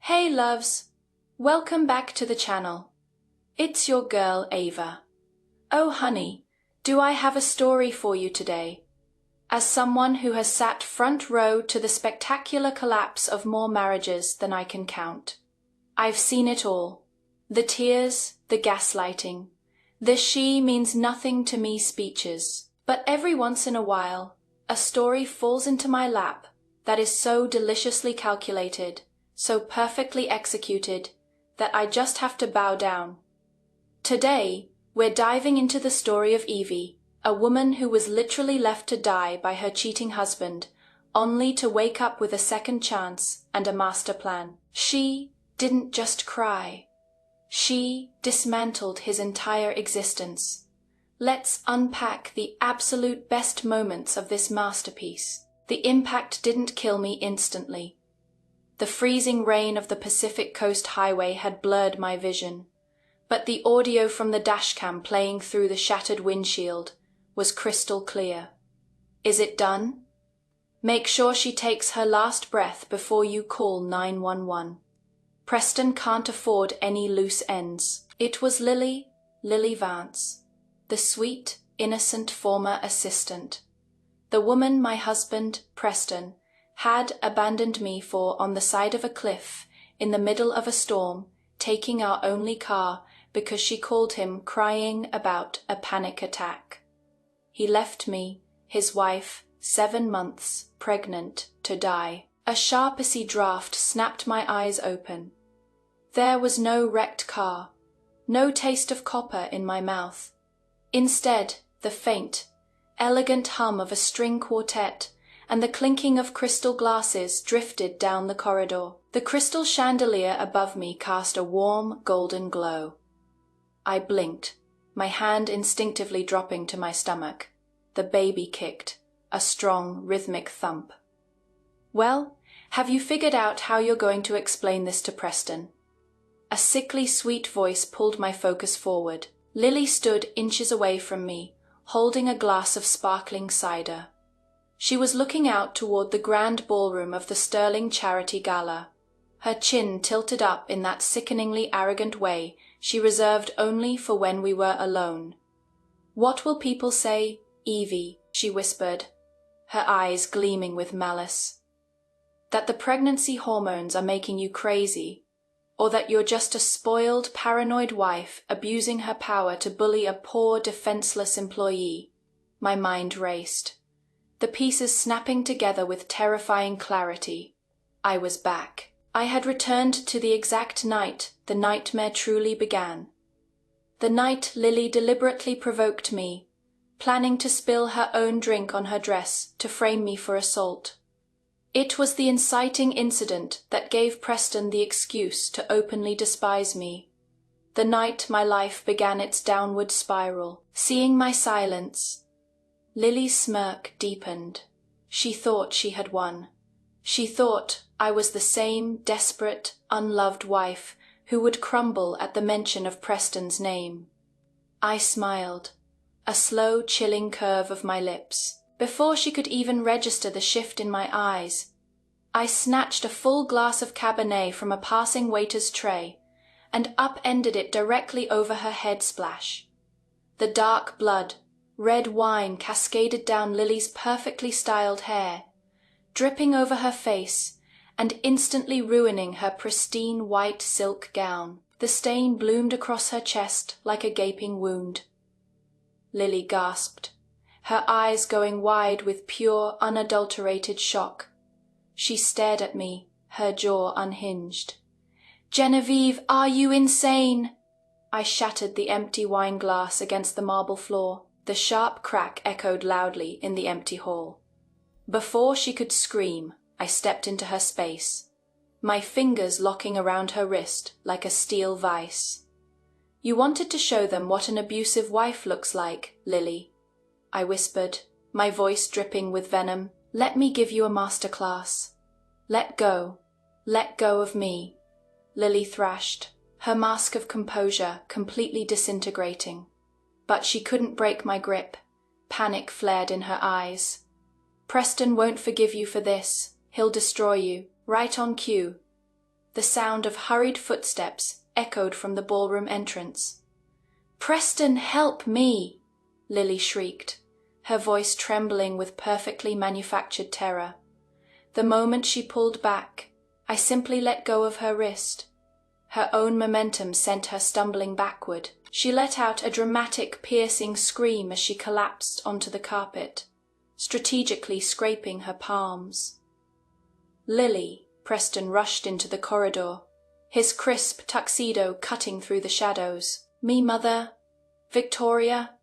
Hey loves, welcome back to the channel. It's your girl Ava. Oh honey, do I have a story for you today? As someone who has sat front row to the spectacular collapse of more marriages than I can count, I've seen it all. The tears, the gaslighting, the she means nothing to me speeches. But every once in a while, a story falls into my lap that is so deliciously calculated, so perfectly executed, that I just have to bow down. Today, we're diving into the story of Evie, a woman who was literally left to die by her cheating husband, only to wake up with a second chance and a master plan. She didn't just cry. She dismantled his entire existence. Let's unpack the absolute best moments of this masterpiece. The impact didn't kill me instantly. The freezing rain of the Pacific Coast Highway had blurred my vision, but the audio from the dashcam playing through the shattered windshield was crystal clear. Is it done? Make sure she takes her last breath before you call 911. Preston can't afford any loose ends. It was Lily Vance, the sweet, innocent former assistant. The woman my husband, Preston, had abandoned me for on the side of a cliff in the middle of a storm, taking our only car because she called him crying about a panic attack. He left me, his wife, 7 months pregnant, to die. A Sharpie draft snapped my eyes open. There was no wrecked car, no taste of copper in my mouth. Instead, the faint, elegant hum of a string quartet and the clinking of crystal glasses drifted down the corridor. The crystal chandelier above me cast a warm, golden glow. I blinked, my hand instinctively dropping to my stomach. The baby kicked, a strong, rhythmic thump. Well, have you figured out how you're going to explain this to Preston? A sickly sweet voice pulled my focus forward. Lily stood inches away from me, holding a glass of sparkling cider. She was looking out toward the grand ballroom of the Sterling Charity Gala, her chin tilted up in that sickeningly arrogant way she reserved only for when we were alone. "What will people say, Evie?" she whispered, her eyes gleaming with malice. "That the pregnancy hormones are making you crazy, or that you're just a spoiled, paranoid wife abusing her power to bully a poor, defenseless employee?" My mind raced, the pieces snapping together with terrifying clarity. I was back. I had returned to the exact night the nightmare truly began. The night Lily deliberately provoked me, planning to spill her own drink on her dress to frame me for assault. It was the inciting incident that gave Preston the excuse to openly despise me. The night my life began its downward spiral. Seeing my silence, Lily's smirk deepened. She thought she had won. She thought I was the same desperate, unloved wife who would crumble at the mention of Preston's name. I smiled, a slow, chilling curve of my lips. Before she could even register the shift in my eyes, I snatched a full glass of Cabernet from a passing waiter's tray and upended it directly over her head splash. The dark blood, red wine cascaded down Lily's perfectly styled hair, dripping over her face and instantly ruining her pristine white silk gown. The stain bloomed across her chest like a gaping wound. Lily gasped, her eyes going wide with pure, unadulterated shock. She stared at me, her jaw unhinged. "Genevieve, are you insane?" I shattered the empty wine glass against the marble floor. The sharp crack echoed loudly in the empty hall. Before she could scream, I stepped into her space, my fingers locking around her wrist like a steel vice. "You wanted to show them what an abusive wife looks like, Lily," I whispered, my voice dripping with venom. "Let me give you a masterclass. Let go of me," Lily thrashed, her mask of composure completely disintegrating. But she couldn't break my grip. Panic flared in her eyes. "Preston won't forgive you for this. He'll destroy you, right on cue." The sound of hurried footsteps echoed from the ballroom entrance. "Preston, help me!" Lily shrieked, her voice trembling with perfectly manufactured terror. The moment she pulled back, I simply let go of her wrist. Her own momentum sent her stumbling backward. She let out a dramatic, piercing scream as she collapsed onto the carpet, strategically scraping her palms. "Lily!" Preston rushed into the corridor, his crisp tuxedo cutting through the shadows. "Me, mother." Victoria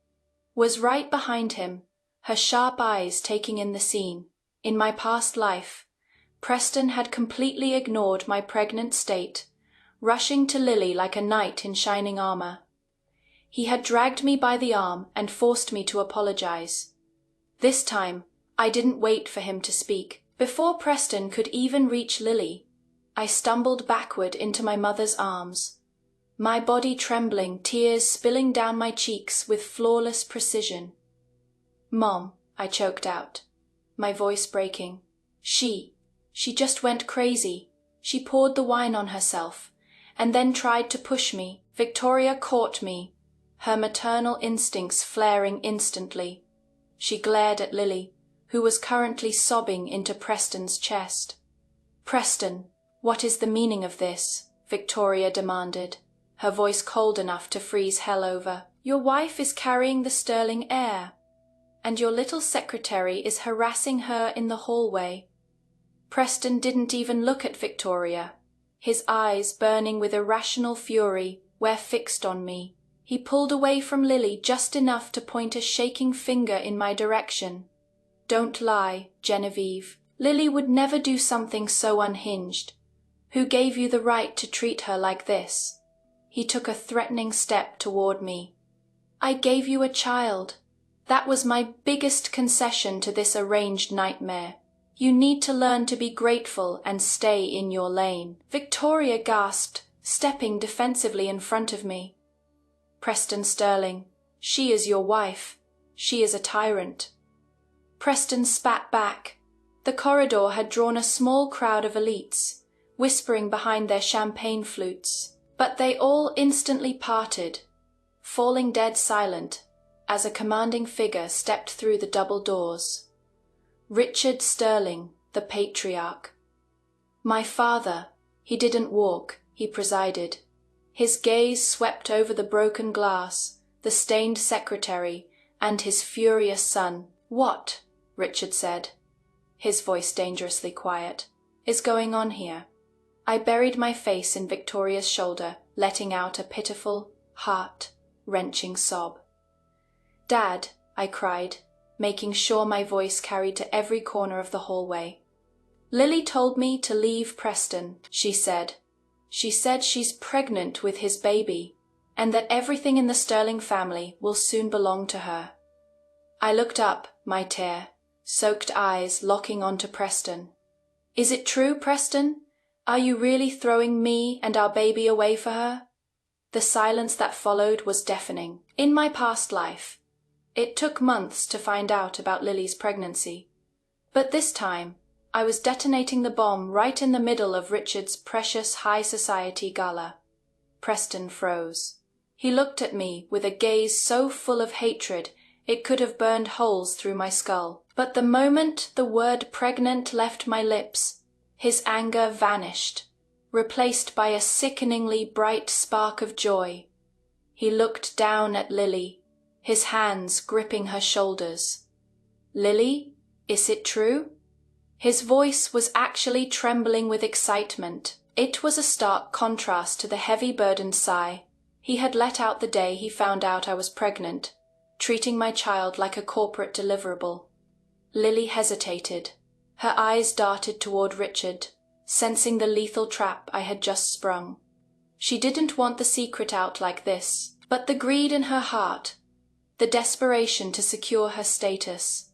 was right behind him, her sharp eyes taking in the scene. In my past life, Preston had completely ignored my pregnant state, rushing to Lily like a knight in shining armor. He had dragged me by the arm and forced me to apologize. This time, I didn't wait for him to speak. Before Preston could even reach Lily, I stumbled backward into my mother's arms, my body trembling, tears spilling down my cheeks with flawless precision. "Mom," I choked out, my voice breaking. She just went crazy. She poured the wine on herself, and then tried to push me." Victoria caught me, her maternal instincts flaring instantly. She glared at Lily, who was currently sobbing into Preston's chest. "Preston, what is the meaning of this?" Victoria demanded, her voice cold enough to freeze hell over. "Your wife is carrying the sterling heir, and your little secretary is harassing her in the hallway." Preston didn't even look at Victoria. His eyes, burning with irrational fury, were fixed on me. He pulled away from Lily just enough to point a shaking finger in my direction. "Don't lie, Genevieve. Lily would never do something so unhinged. Who gave you the right to treat her like this?" He took a threatening step toward me. "I gave you a child. That was my biggest concession to this arranged nightmare. You need to learn to be grateful and stay in your lane." Victoria gasped, stepping defensively in front of me. "Preston Sterling, she is your wife. She is a tyrant." Preston spat back. The corridor had drawn a small crowd of elites, whispering behind their champagne flutes, but they all instantly parted, falling dead silent as a commanding figure stepped through the double doors. Richard Sterling, the patriarch. My father. He didn't walk, he presided. His gaze swept over the broken glass, the stained secretary, and his furious son. "What," Richard said, his voice dangerously quiet, "is going on here?" I buried my face in Victoria's shoulder, letting out a pitiful, heart-wrenching sob. "Dad," I cried, making sure my voice carried to every corner of the hallway. "Lily told me to leave Preston," she said. "She said she's pregnant with his baby, and that everything in the Sterling family will soon belong to her." I looked up, my tear-soaked eyes locking onto Preston. "Is it true, Preston? Are you really throwing me and our baby away for her?" The silence that followed was deafening. In my past life, it took months to find out about Lily's pregnancy. But this time, I was detonating the bomb right in the middle of Richard's precious high society gala. Preston froze. He looked at me with a gaze so full of hatred it could have burned holes through my skull. But the moment the word pregnant left my lips, his anger vanished, replaced by a sickeningly bright spark of joy. He looked down at Lily, his hands gripping her shoulders. "Lily, is it true?" His voice was actually trembling with excitement. It was a stark contrast to the heavy burdened sigh he had let out the day he found out I was pregnant, treating my child like a corporate deliverable. Lily hesitated. Her eyes darted toward Richard, sensing the lethal trap I had just sprung. She didn't want the secret out like this, but the greed in her heart, the desperation to secure her status,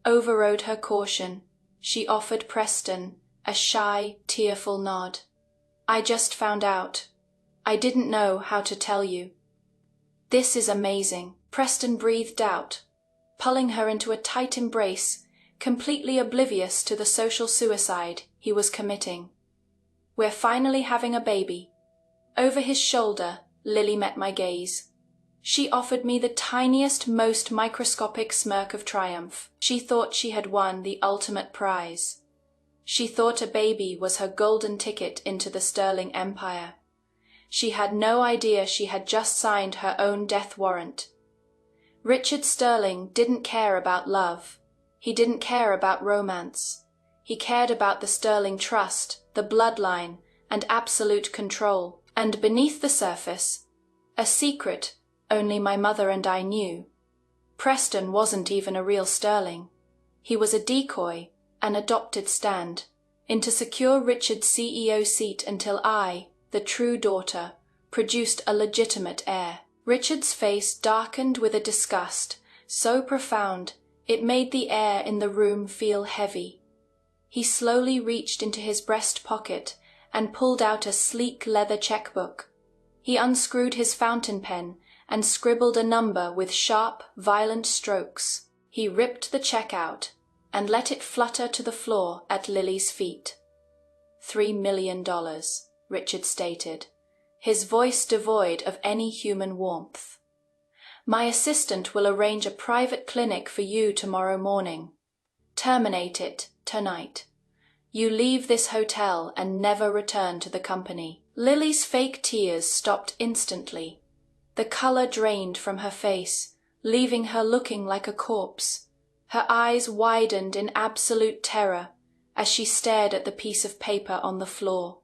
overrode her caution. She offered Preston a shy, tearful nod. "I just found out. I didn't know how to tell you." "This is amazing," Preston breathed out, pulling her into a tight embrace, completely oblivious to the social suicide he was committing. We're finally having a baby." Over his shoulder, Lily met my gaze. She offered me the tiniest, most microscopic smirk of triumph. She thought she had won the ultimate prize. She thought a baby was her golden ticket into the Sterling Empire. She had no idea she had just signed her own death warrant. Richard Sterling didn't care about love. He didn't care about romance. He cared about the Sterling trust, the bloodline, and absolute control. And beneath the surface, a secret only my mother and I knew. Preston wasn't even a real Sterling. He was a decoy, an adopted stand, in to secure Richard's CEO seat until I, the true daughter, produced a legitimate heir. Richard's face darkened with a disgust so profound it made the air in the room feel heavy. He slowly reached into his breast pocket and pulled out a sleek leather checkbook. He unscrewed his fountain pen and scribbled a number with sharp, violent strokes. He ripped the check out and let it flutter to the floor at Lily's feet. $3 million, Richard stated, his voice devoid of any human warmth. "My assistant will arrange a private clinic for you tomorrow morning. Terminate it tonight. You leave this hotel and never return to the company." Lily's fake tears stopped instantly. The color drained from her face, leaving her looking like a corpse. Her eyes widened in absolute terror as she stared at the piece of paper on the floor.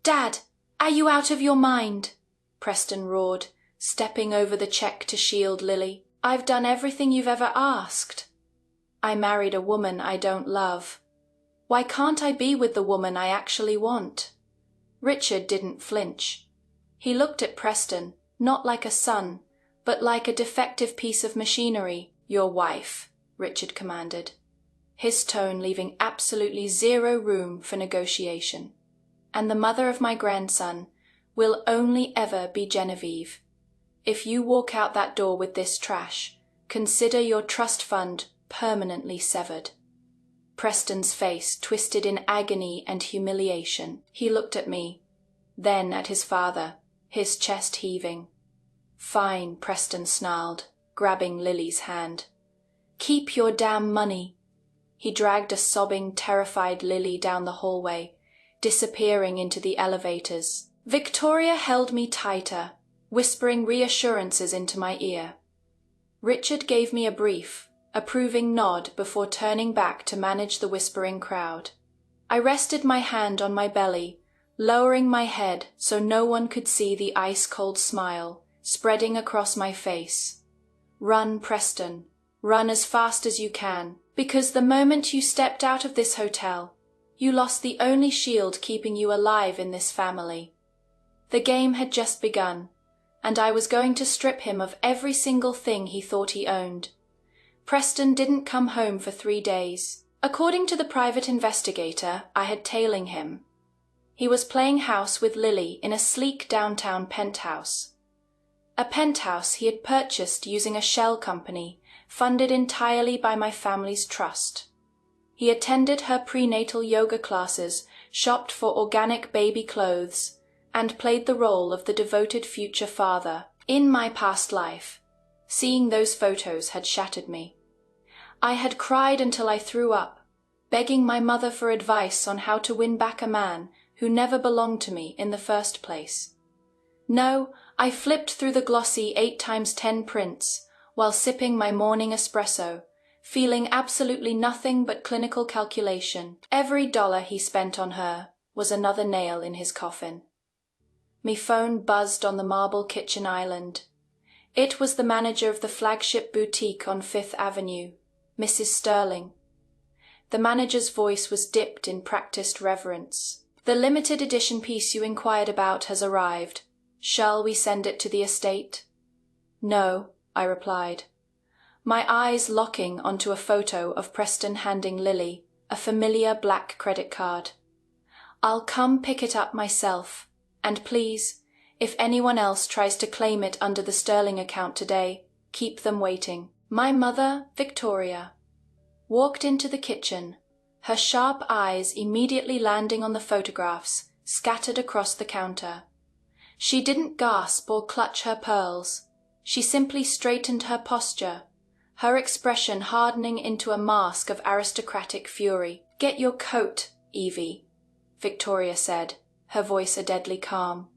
"Dad, are you out of your mind?" Preston roared, stepping over the check to shield Lily. "I've done everything you've ever asked. I married a woman I don't love. Why can't I be with the woman I actually want?" Richard didn't flinch. He looked at Preston, not like a son, but like a defective piece of machinery. "Your wife," Richard commanded, his tone leaving absolutely zero room for negotiation. "And the mother of my grandson will only ever be Genevieve. If you walk out that door with this trash, consider your trust fund permanently severed." Preston's face twisted in agony and humiliation. He looked at me, then at his father, his chest heaving. "Fine," Preston snarled, grabbing Lily's hand. "Keep your damn money." He dragged a sobbing, terrified Lily down the hallway, disappearing into the elevators. Victoria held me tighter, whispering reassurances into my ear. Richard gave me a brief, approving nod before turning back to manage the whispering crowd. I rested my hand on my belly, lowering my head so no one could see the ice-cold smile spreading across my face. "Run, Preston. Run as fast as you can, because the moment you stepped out of this hotel, you lost the only shield keeping you alive in this family." The game had just begun, and I was going to strip him of every single thing he thought he owned. Preston didn't come home for 3 days. According to the private investigator I had tailing him, he was playing house with Lily in a sleek downtown penthouse. A penthouse he had purchased using a shell company funded entirely by my family's trust. He attended her prenatal yoga classes, shopped for organic baby clothes, and played the role of the devoted future father. In my past life, seeing those photos had shattered me. I had cried until I threw up, begging my mother for advice on how to win back a man who never belonged to me in the first place. No, I flipped through the glossy 8x10 prints while sipping my morning espresso, feeling absolutely nothing but clinical calculation. Every dollar he spent on her was another nail in his coffin. Me phone buzzed on the marble kitchen island. It was the manager of the flagship boutique on 5th Avenue, Mrs. Sterling. The manager's voice was dipped in practiced reverence. "The limited edition piece you inquired about has arrived. Shall we send it to the estate?" "No," I replied, my eyes locking onto a photo of Preston handing Lily a familiar black credit card. "I'll come pick it up myself. And please, if anyone else tries to claim it under the Sterling account today, keep them waiting." My mother, Victoria, walked into the kitchen, her sharp eyes immediately landing on the photographs scattered across the counter. She didn't gasp or clutch her pearls. She simply straightened her posture, her expression hardening into a mask of aristocratic fury. "Get your coat, Evie," Victoria said, her voice a deadly calm.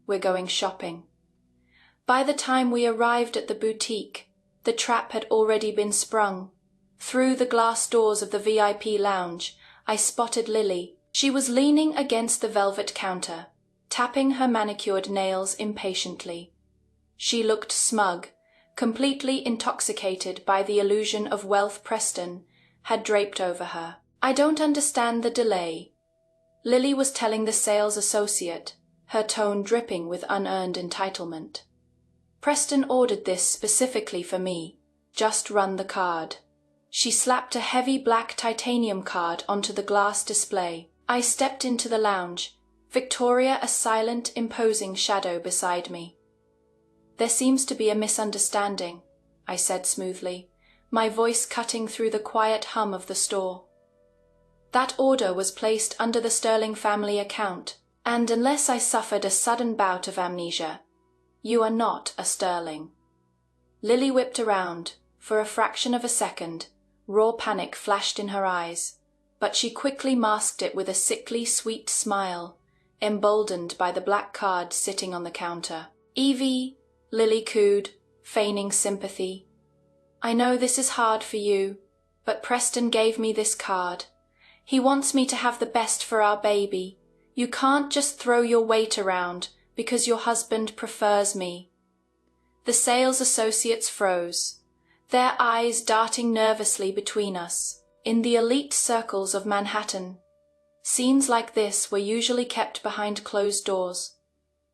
"We're going shopping." By the time we arrived at the boutique, the trap had already been sprung. Through the glass doors of the VIP lounge, I spotted Lily. She was leaning against the velvet counter, tapping her manicured nails impatiently. She looked smug, completely intoxicated by the illusion of wealth Preston had draped over her. "I don't understand the delay," Lily was telling the sales associate, her tone dripping with unearned entitlement. "Preston ordered this specifically for me. Just run the card." She slapped a heavy black titanium card onto the glass display. I stepped into the lounge, Victoria a silent, imposing shadow beside me. "There seems to be a misunderstanding," I said smoothly, my voice cutting through the quiet hum of the store. "That order was placed under the Sterling family account, and unless I suffered a sudden bout of amnesia, you are not a Sterling." Lily whipped around. For a fraction of a second, raw panic flashed in her eyes, but she quickly masked it with a sickly, sweet smile, emboldened by the black card sitting on the counter. "Evie," Lily cooed, feigning sympathy, "I know this is hard for you, but Preston gave me this card. He wants me to have the best for our baby. You can't just throw your weight around because your husband prefers me." The sales associates froze, their eyes darting nervously between us. In the elite circles of Manhattan, scenes like this were usually kept behind closed doors.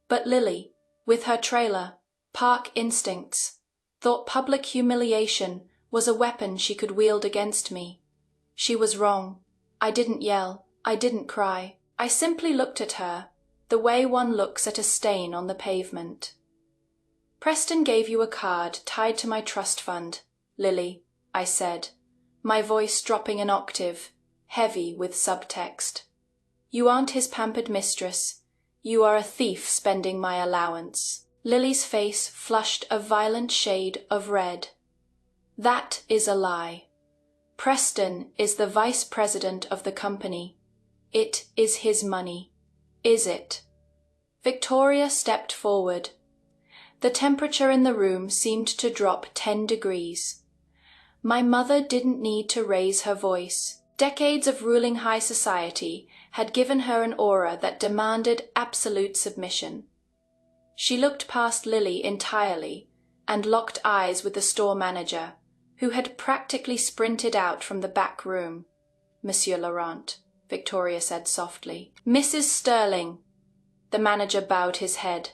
But Lily, with her trailer park instincts, thought public humiliation was a weapon she could wield against me. She was wrong. I didn't yell. I didn't cry. I simply looked at her, the way one looks at a stain on the pavement. "Preston gave you a card tied to my trust fund, Lily," I said, my voice dropping an octave, heavy with subtext. "You aren't his pampered mistress. You are a thief spending my allowance." Lily's face flushed a violent shade of red. "That is a lie. Preston is the vice president of the company. It is his money. Is it?" Victoria stepped forward. The temperature in the room seemed to drop 10 degrees. My mother didn't need to raise her voice. Decades of ruling high society had given her an aura that demanded absolute submission. She looked past Lily entirely and locked eyes with the store manager, who had practically sprinted out from the back room. "Monsieur Laurent," Victoria said softly. "Mrs. Sterling." The manager bowed his head,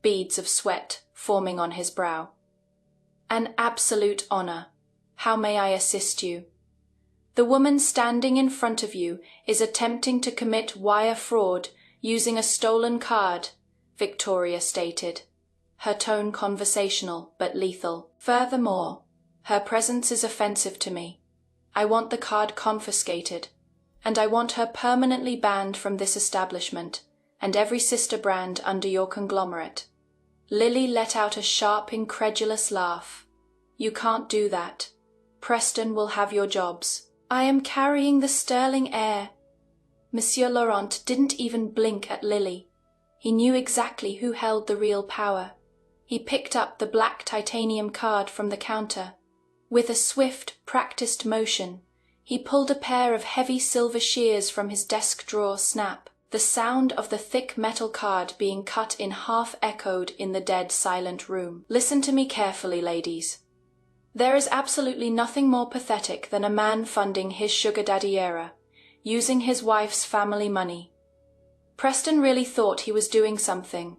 beads of sweat forming on his brow. "An absolute honor. How may I assist you?" "The woman standing in front of you is attempting to commit wire fraud using a stolen card," Victoria stated, her tone conversational but lethal. "Furthermore, her presence is offensive to me. I want the card confiscated, and I want her permanently banned from this establishment and every sister brand under your conglomerate." Lily let out a sharp, incredulous laugh. "You can't do that. Preston will have your jobs." "I am carrying the Sterling heir." Monsieur Laurent didn't even blink at Lily. He knew exactly who held the real power. He picked up the black titanium card from the counter. With a swift, practiced motion, he pulled a pair of heavy silver shears from his desk drawer snap. The sound of the thick metal card being cut in half echoed in the dead silent room. "Listen to me carefully, ladies. There is absolutely nothing more pathetic than a man funding his sugar daddy era, using his wife's family money. Preston really thought he was doing something,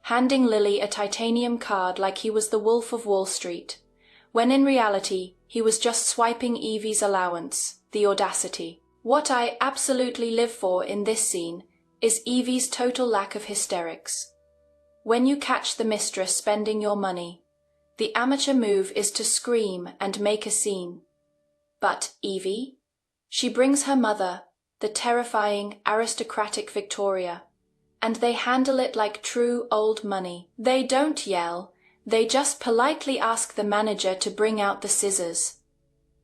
handing Lily a titanium card like he was the Wolf of Wall Street, when in reality he was just swiping Evie's allowance. The audacity. What I absolutely live for in this scene is Evie's total lack of hysterics. When you catch the mistress spending your money, the amateur move is to scream and make a scene. But Evie? She brings her mother, the terrifying, aristocratic Victoria, and they handle it like true old money. They don't yell, they just politely ask the manager to bring out the scissors.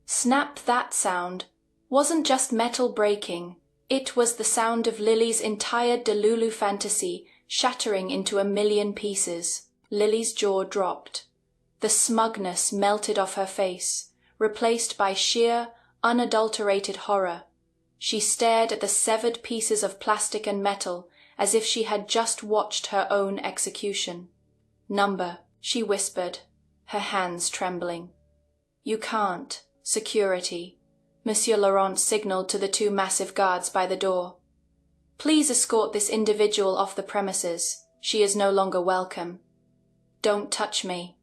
Snap. That sound wasn't just metal breaking, it was the sound of Lily's entire Delulu fantasy shattering into a million pieces. Lily's jaw dropped. The smugness melted off her face, replaced by sheer, unadulterated horror. She stared at the severed pieces of plastic and metal as if she had just watched her own execution. "Number," she whispered, her hands trembling. "You can't. Security." Monsieur Laurent signaled to the two massive guards by the door. "Please escort this individual off the premises. She is no longer welcome." "Don't touch me,"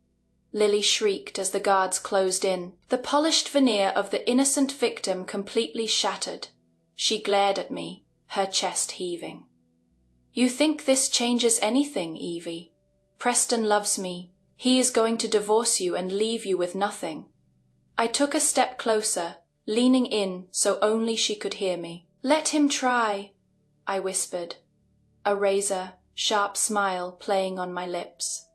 Lily shrieked as the guards closed in, the polished veneer of the innocent victim completely shattered. She glared at me, her chest heaving. "You think this changes anything, Evie? Preston loves me. He is going to divorce you and leave you with nothing." I took a step closer, leaning in so only she could hear me. "Let him try," I whispered, a razor, sharp smile playing on my lips.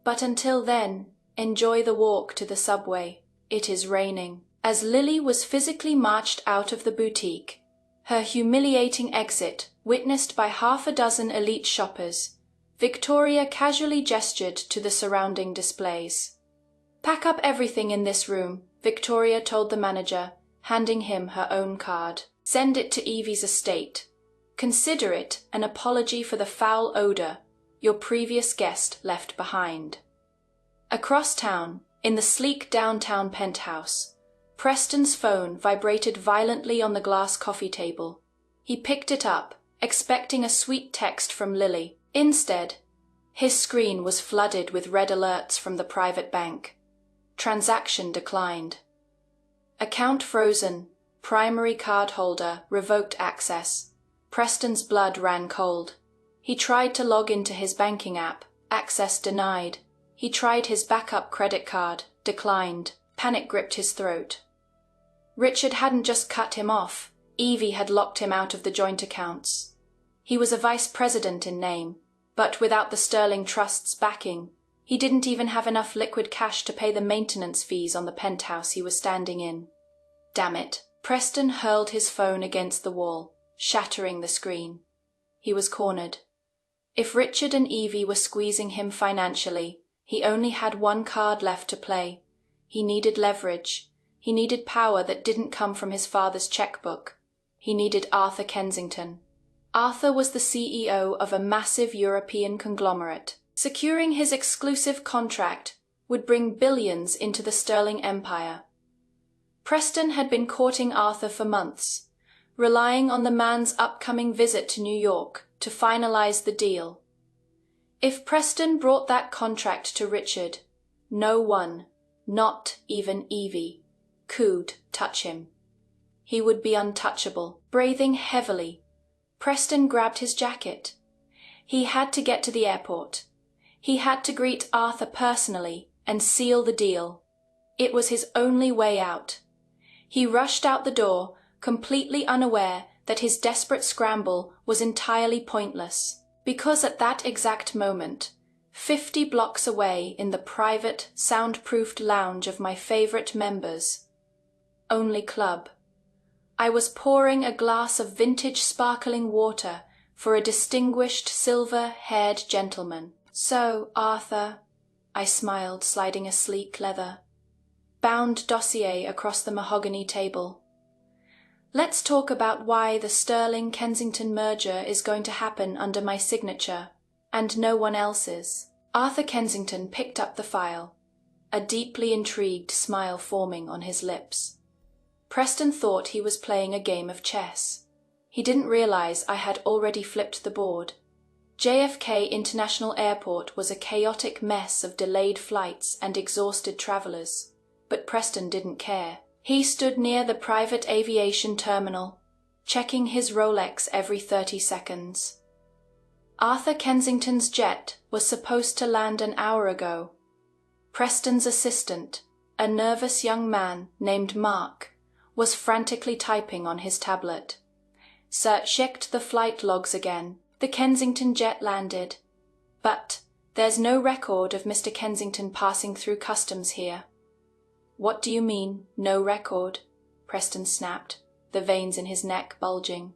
"But until then, enjoy the walk to the subway. It is raining." As Lily was physically marched out of the boutique, her humiliating exit witnessed by half a dozen elite shoppers, Victoria casually gestured to the surrounding displays. "Pack up everything in this room," Victoria told the manager, handing him her own card. "Send it to Evie's estate. Consider it an apology for the foul odor your previous guest left behind." Across town, in the sleek downtown penthouse, Preston's phone vibrated violently on the glass coffee table. He picked it up, expecting a sweet text from Lily. Instead, his screen was flooded with red alerts from the private bank. Transaction declined. Account frozen. Primary card holder revoked access. Preston's blood ran cold. He tried to log into his banking app. Access denied. He tried his backup credit card. Declined. Panic gripped his throat. Richard hadn't just cut him off. Evie had locked him out of the joint accounts. He was a vice president in name, but without the Sterling Trust's backing, he didn't even have enough liquid cash to pay the maintenance fees on the penthouse he was standing in. Damn it. Preston hurled his phone against the wall, shattering the screen. He was cornered. If Richard and Evie were squeezing him financially, he only had one card left to play. He needed leverage. He needed power that didn't come from his father's checkbook. He needed Arthur Kensington. Arthur was the CEO of a massive European conglomerate. Securing his exclusive contract would bring billions into the Sterling Empire. Preston had been courting Arthur for months, relying on the man's upcoming visit to New York to finalize the deal. If Preston brought that contract to Richard, no one, not even Evie, could touch him. He would be untouchable. Breathing heavily, Preston grabbed his jacket. He had to get to the airport. He had to greet Arthur personally and seal the deal. It was his only way out. He rushed out the door, completely unaware that his desperate scramble was entirely pointless, because at that exact moment, 50 blocks away in the private, soundproofed lounge of my favorite members' only club, I was pouring a glass of vintage sparkling water for a distinguished silver-haired gentleman. "So, Arthur," I smiled, sliding a sleek leather-bound dossier across the mahogany table. "Let's talk about why the Sterling-Kensington merger is going to happen under my signature, and no one else's." Arthur Kensington picked up the file, a deeply intrigued smile forming on his lips. Preston thought he was playing a game of chess. He didn't realize I had already flipped the board. JFK International Airport was a chaotic mess of delayed flights and exhausted travelers, but Preston didn't care. He stood near the private aviation terminal, checking his Rolex every 30 seconds. Arthur Kensington's jet was supposed to land an hour ago. Preston's assistant, a nervous young man named Mark, was frantically typing on his tablet. "Sir, checked the flight logs again. The Kensington jet landed. But there's no record of Mr. Kensington passing through customs here. What do you mean, no record? Preston snapped, the veins in his neck bulging.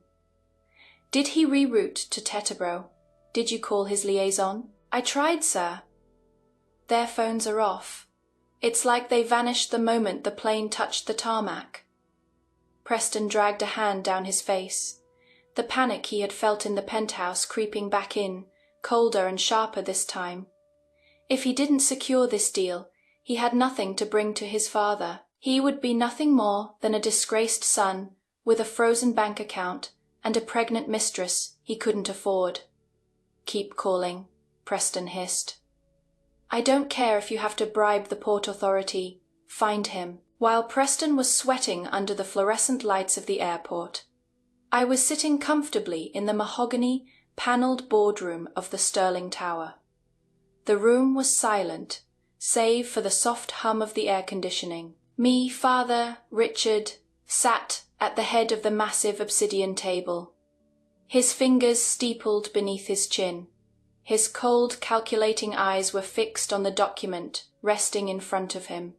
Did he reroute to Teterboro? Did you call his liaison? I tried, sir. Their phones are off. It's like they vanished the moment the plane touched the tarmac. Preston dragged a hand down his face, the panic he had felt in the penthouse creeping back in, colder and sharper this time. If he didn't secure this deal, he had nothing to bring to his father. He would be nothing more than a disgraced son with a frozen bank account and a pregnant mistress he couldn't afford. Keep calling, Preston hissed. I don't care if you have to bribe the Port Authority. Find him. While Preston was sweating under the fluorescent lights of the airport, I was sitting comfortably in the mahogany, panelled boardroom of the Sterling Tower. The room was silent, save for the soft hum of the air conditioning. Me, father, Richard, sat at the head of the massive obsidian table, his fingers steepled beneath his chin. His cold, calculating eyes were fixed on the document resting in front of him.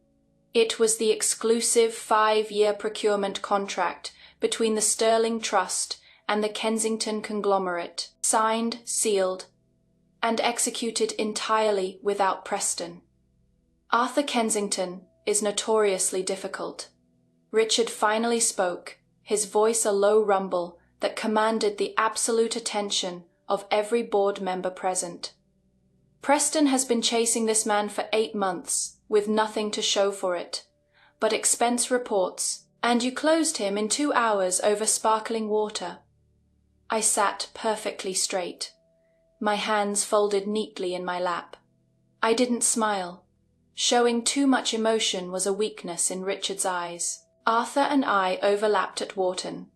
It was the exclusive 5-year procurement contract between the Sterling Trust and the Kensington conglomerate, signed, sealed, and executed entirely without Preston. Arthur Kensington is notoriously difficult. Richard finally spoke, his voice a low rumble that commanded the absolute attention of every board member present. Preston has been chasing this man for 8 months, with nothing to show for it, but expense reports, and you closed him in 2 hours over sparkling water. I sat perfectly straight, my hands folded neatly in my lap. I didn't smile. Showing too much emotion was a weakness in Richard's eyes. Arthur and I overlapped at Wharton,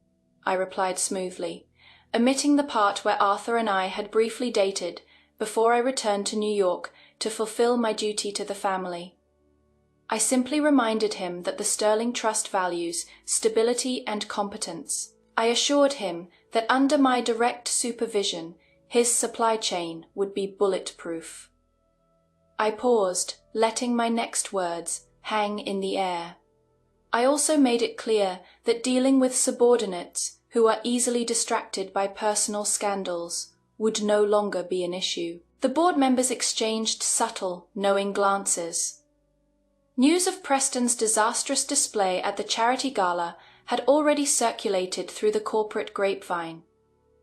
I replied smoothly, omitting the part where Arthur and I had briefly dated before I returned to New York to fulfill my duty to the family. I simply reminded him that the Sterling Trust values stability and competence. I assured him that under my direct supervision, his supply chain would be bulletproof. I paused, letting my next words hang in the air. I also made it clear that dealing with subordinates who are easily distracted by personal scandals would no longer be an issue. The board members exchanged subtle, knowing glances. News of Preston's disastrous display at the charity gala had already circulated through the corporate grapevine.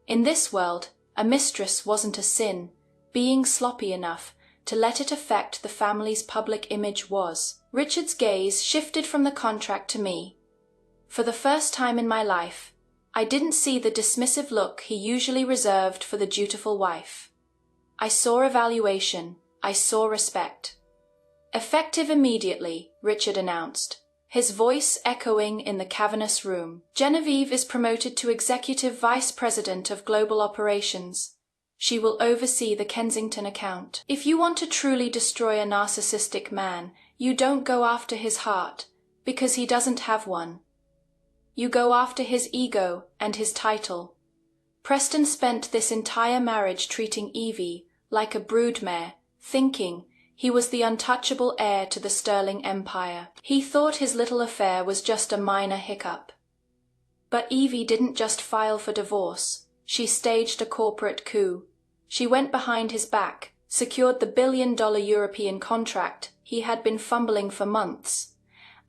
In this world, a mistress wasn't a sin. Being sloppy enough to let it affect the family's public image was. Richard's gaze shifted from the contract to me. For the first time in my life, I didn't see the dismissive look he usually reserved for the dutiful wife. I saw evaluation. I saw respect. Effective immediately, Richard announced, his voice echoing in the cavernous room. Genevieve is promoted to Executive Vice President of Global Operations. She will oversee the Kensington account. If you want to truly destroy a narcissistic man, you don't go after his heart, because he doesn't have one. You go after his ego and his title. Preston spent this entire marriage treating Evie like a broodmare, thinking he was the untouchable heir to the Sterling Empire. He thought his little affair was just a minor hiccup. But Evie didn't just file for divorce. She staged a corporate coup. She went behind his back, secured the billion-dollar European contract he had been fumbling for months,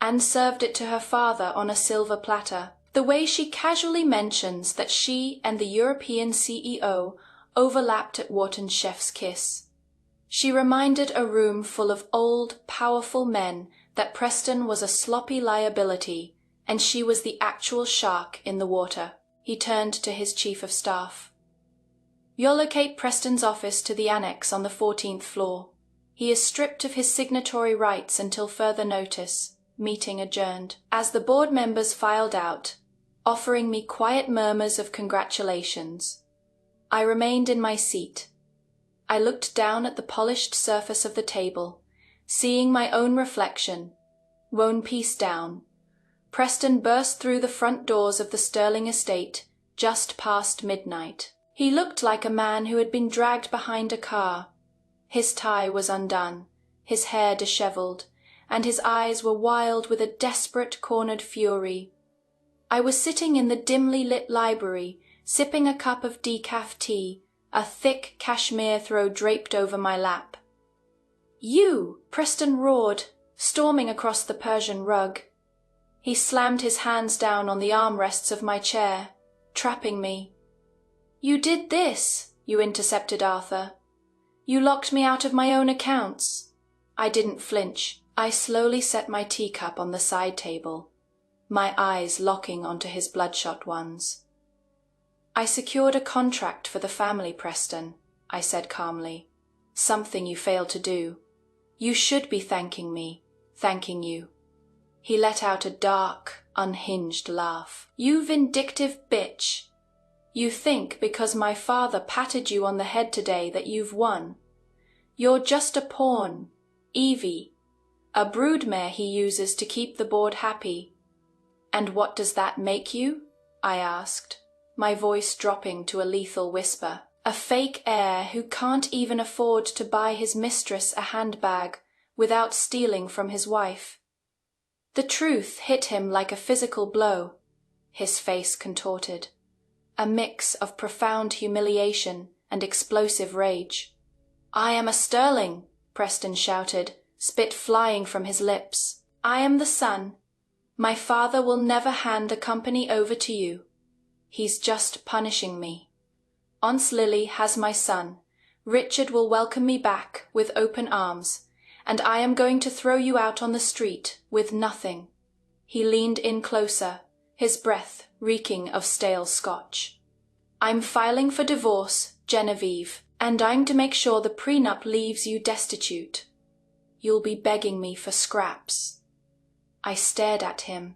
and served it to her father on a silver platter. The way she casually mentions that she and the European CEO overlapped at Wharton's chef's kiss. She reminded a room full of old, powerful men that Preston was a sloppy liability, and she was the actual shark in the water. He turned to his chief of staff. You'll locate Preston's office to the annex on the 14th floor. He is stripped of his signatory rights until further notice. Meeting adjourned. As the board members filed out, offering me quiet murmurs of congratulations, I remained in my seat. I looked down at the polished surface of the table, seeing my own reflection. One piece down. Preston burst through the front doors of the Sterling estate just past midnight. He looked like a man who had been dragged behind a car. His tie was undone, his hair disheveled, and his eyes were wild with a desperate, cornered fury. I was sitting in the dimly lit library, sipping a cup of decaf tea, a thick cashmere throw draped over my lap. "You!" Preston roared, storming across the Persian rug. He slammed his hands down on the armrests of my chair, trapping me. "You did this!" you intercepted Arthur. "You locked me out of my own accounts." I didn't flinch. I slowly set my teacup on the side table, my eyes locking onto his bloodshot ones. "I secured a contract for the family, Preston," I said calmly. "Something you failed to do. You should be thanking me, thanking you." He let out a dark, unhinged laugh. "You vindictive bitch. You think because my father patted you on the head today that you've won. You're just a pawn, Evie, a broodmare he uses to keep the board happy." "And what does that make you?" I asked, my voice dropping to a lethal whisper. "A fake heir who can't even afford to buy his mistress a handbag without stealing from his wife." The truth hit him like a physical blow. His face contorted, a mix of profound humiliation and explosive rage. "I am a Sterling," Preston shouted, spit flying from his lips. "I am the son. My father will never hand the company over to you. He's just punishing me. Once Lily has my son, Richard will welcome me back with open arms, and I am going to throw you out on the street with nothing." He leaned in closer, his breath reeking of stale scotch. "I'm filing for divorce, Genevieve, and I'm to make sure the prenup leaves you destitute. You'll be begging me for scraps." I stared at him,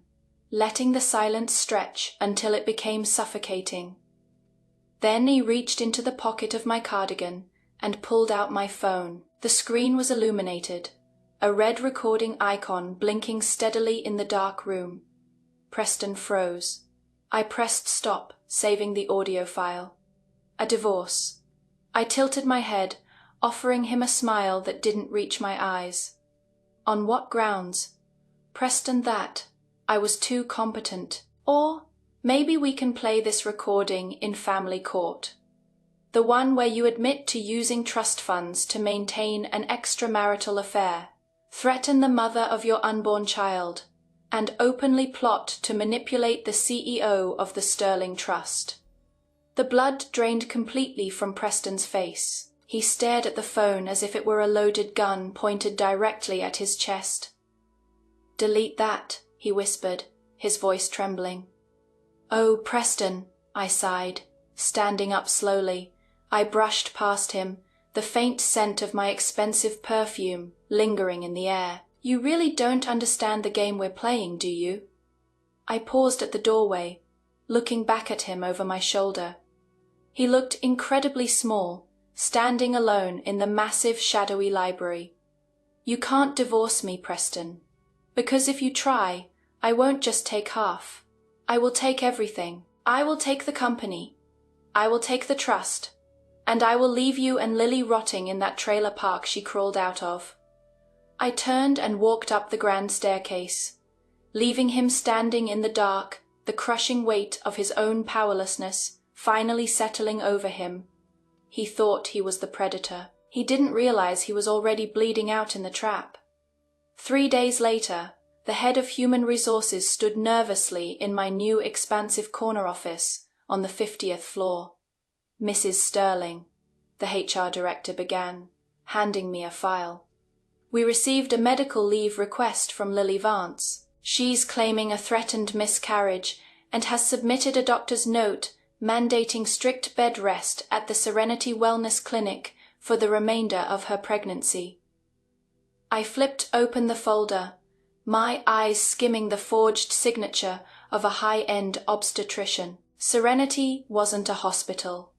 letting the silence stretch until it became suffocating. Then he reached into the pocket of my cardigan and pulled out my phone. The screen was illuminated, a red recording icon blinking steadily in the dark room. Preston froze. I pressed stop, saving the audio file. A divorce. I tilted my head, offering him a smile that didn't reach my eyes. On what grounds? Preston, that I was too competent. Or maybe we can play this recording in family court. The one where you admit to using trust funds to maintain an extramarital affair, threaten the mother of your unborn child, and openly plot to manipulate the CEO of the Sterling Trust. The blood drained completely from Preston's face. He stared at the phone as if it were a loaded gun pointed directly at his chest. "Delete that," he whispered, his voice trembling. "Oh, Preston," I sighed, standing up slowly. I brushed past him, the faint scent of my expensive perfume lingering in the air. "You really don't understand the game we're playing, do you?" I paused at the doorway, looking back at him over my shoulder. He looked incredibly small, standing alone in the massive shadowy library. "You can't divorce me, Preston. Because if you try, I won't just take half. I will take everything. I will take the company. I will take the trust. And I will leave you and Lily rotting in that trailer park she crawled out of." I turned and walked up the grand staircase, leaving him standing in the dark, the crushing weight of his own powerlessness finally settling over him. He thought he was the predator. He didn't realize he was already bleeding out in the trap. 3 days later, the head of human resources stood nervously in my new expansive corner office on the 50th floor. "Mrs. Sterling," the HR director began, handing me a file. "We received a medical leave request from Lily Vance. She's claiming a threatened miscarriage and has submitted a doctor's note mandating strict bed rest at the Serenity Wellness Clinic for the remainder of her pregnancy." I flipped open the folder, my eyes skimming the forged signature of a high-end obstetrician. Serenity wasn't a hospital.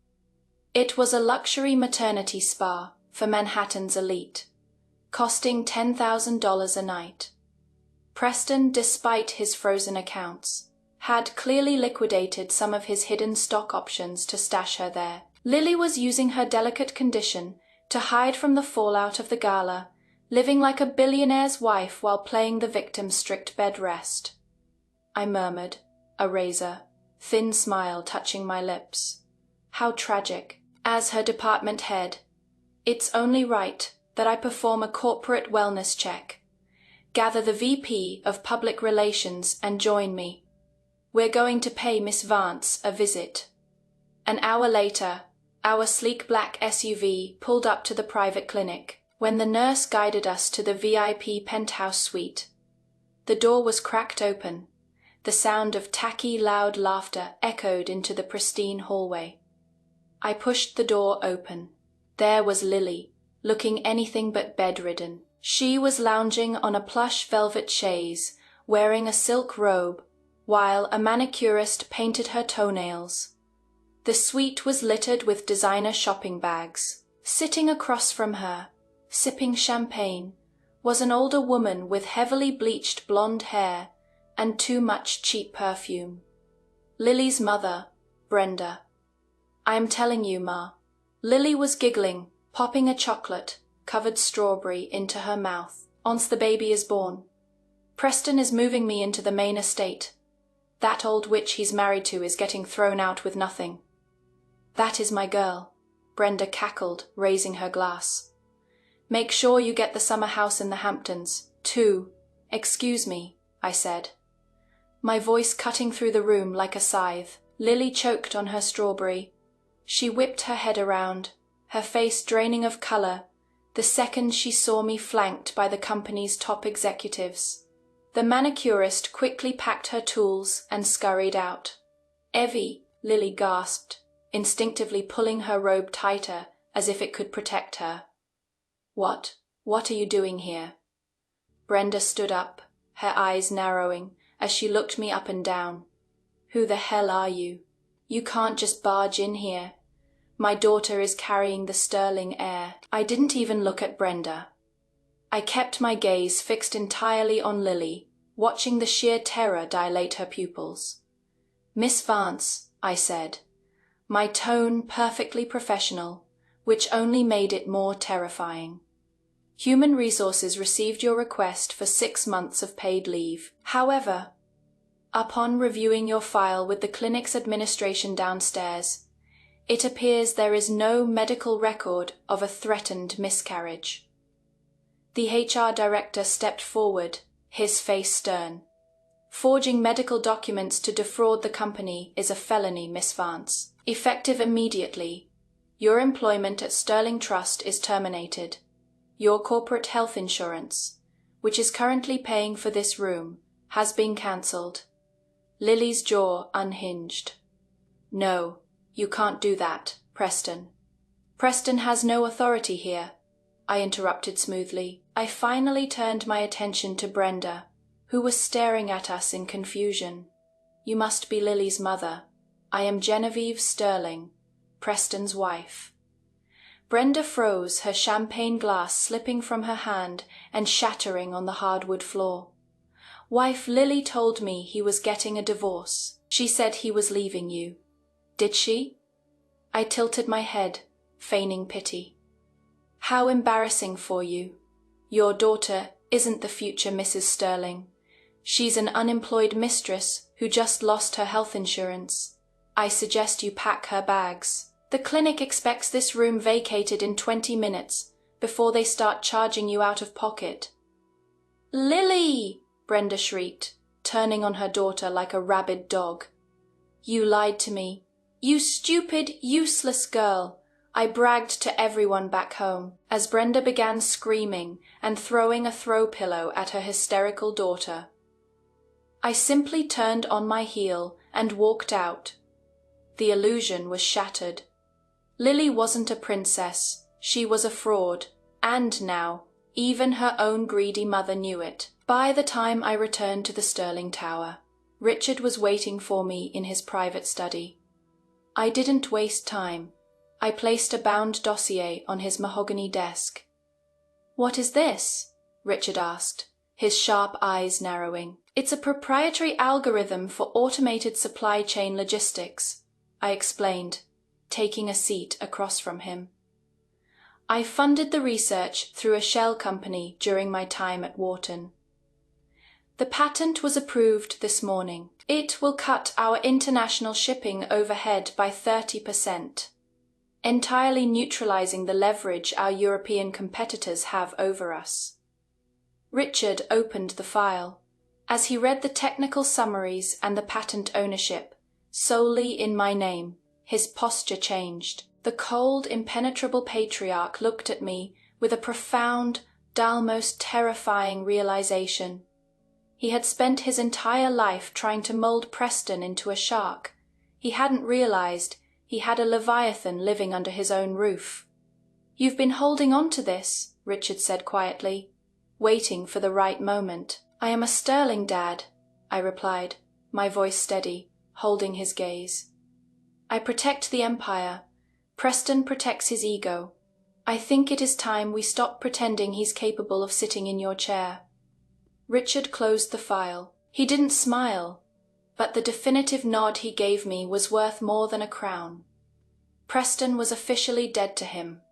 It was a luxury maternity spa for Manhattan's elite, costing $10,000 a night. Preston, despite his frozen accounts, had clearly liquidated some of his hidden stock options to stash her there. Lily was using her delicate condition to hide from the fallout of the gala, living like a billionaire's wife while playing the victim's strict bed rest. I murmured, a razor, thin smile touching my lips. How tragic. As her department head, it's only right that I perform a corporate wellness check. Gather the VP of Public Relations and join me. We're going to pay Miss Vance a visit. An hour later, our sleek black SUV pulled up to the private clinic, when the nurse guided us to the VIP penthouse suite. The door was cracked open. The sound of tacky, loud laughter echoed into the pristine hallway. I pushed the door open. There was Lily, looking anything but bedridden. She was lounging on a plush velvet chaise, wearing a silk robe, while a manicurist painted her toenails. The suite was littered with designer shopping bags. Sitting across from her, sipping champagne, was an older woman with heavily bleached blonde hair and too much cheap perfume. Lily's mother, Brenda. I am telling you, Ma. Lily was giggling, popping a chocolate-covered strawberry into her mouth. Once the baby is born. Preston is moving me into the main estate. That old witch he's married to is getting thrown out with nothing. That is my girl, Brenda cackled, raising her glass. Make sure you get the summer house in the Hamptons, too. Excuse me, I said, my voice cutting through the room like a scythe. Lily choked on her strawberry. She whipped her head around, her face draining of color, the second she saw me flanked by the company's top executives. The manicurist quickly packed her tools and scurried out. Evie, Lily gasped, instinctively pulling her robe tighter as if it could protect her. What are you doing here? Brenda stood up, her eyes narrowing as she looked me up and down. Who the hell are you? You can't just barge in here. My daughter is carrying the sterling heir. I didn't even look at Brenda. I kept my gaze fixed entirely on Lily, watching the sheer terror dilate her pupils. Miss Vance, I said, my tone perfectly professional, which only made it more terrifying. Human Resources received your request for 6 months of paid leave. However, upon reviewing your file with the clinic's administration downstairs, it appears there is no medical record of a threatened miscarriage. The HR director stepped forward, his face stern. Forging medical documents to defraud the company is a felony, Miss Vance. Effective immediately. Your employment at Sterling Trust is terminated. Your corporate health insurance, which is currently paying for this room, has been cancelled. Lily's jaw unhinged. No, you can't do that, Preston. Preston has no authority here, I interrupted smoothly. I finally turned my attention to Brenda, who was staring at us in confusion. You must be Lily's mother. I am Genevieve Sterling, Preston's wife. Brenda froze, her champagne glass slipping from her hand and shattering on the hardwood floor. Wife, Lily told me he was getting a divorce. She said he was leaving you. Did she? I tilted my head, feigning pity. How embarrassing for you. Your daughter isn't the future Mrs. Sterling. She's an unemployed mistress who just lost her health insurance. I suggest you pack her bags. The clinic expects this room vacated in 20 minutes before they start charging you out of pocket. Lily! Brenda shrieked, turning on her daughter like a rabid dog. You lied to me. You stupid, useless girl. I bragged to everyone back home as Brenda began screaming and throwing a throw pillow at her hysterical daughter. I simply turned on my heel and walked out. The illusion was shattered. Lily wasn't a princess. She was a fraud. And now, even her own greedy mother knew it. By the time I returned to the Sterling Tower, Richard was waiting for me in his private study. I didn't waste time. I placed a bound dossier on his mahogany desk. What is this? Richard asked, his sharp eyes narrowing. It's a proprietary algorithm for automated supply chain logistics, I explained, taking a seat across from him. I funded the research through a shell company during my time at Wharton. The patent was approved this morning. It will cut our international shipping overhead by 30%, entirely neutralizing the leverage our European competitors have over us. Richard opened the file. As he read the technical summaries and the patent ownership, solely in my name, his posture changed. The cold, impenetrable patriarch looked at me with a profound, almost terrifying realization. He had spent his entire life trying to mold Preston into a shark. He hadn't realized he had a leviathan living under his own roof. "You've been holding on to this," Richard said quietly, waiting for the right moment. "I am a sterling, Dad," I replied, my voice steady, holding his gaze. "I protect the Empire. Preston protects his ego. I think it is time we stop pretending he's capable of sitting in your chair." Richard closed the file. He didn't smile, but the definitive nod he gave me was worth more than a crown. Preston was officially dead to him.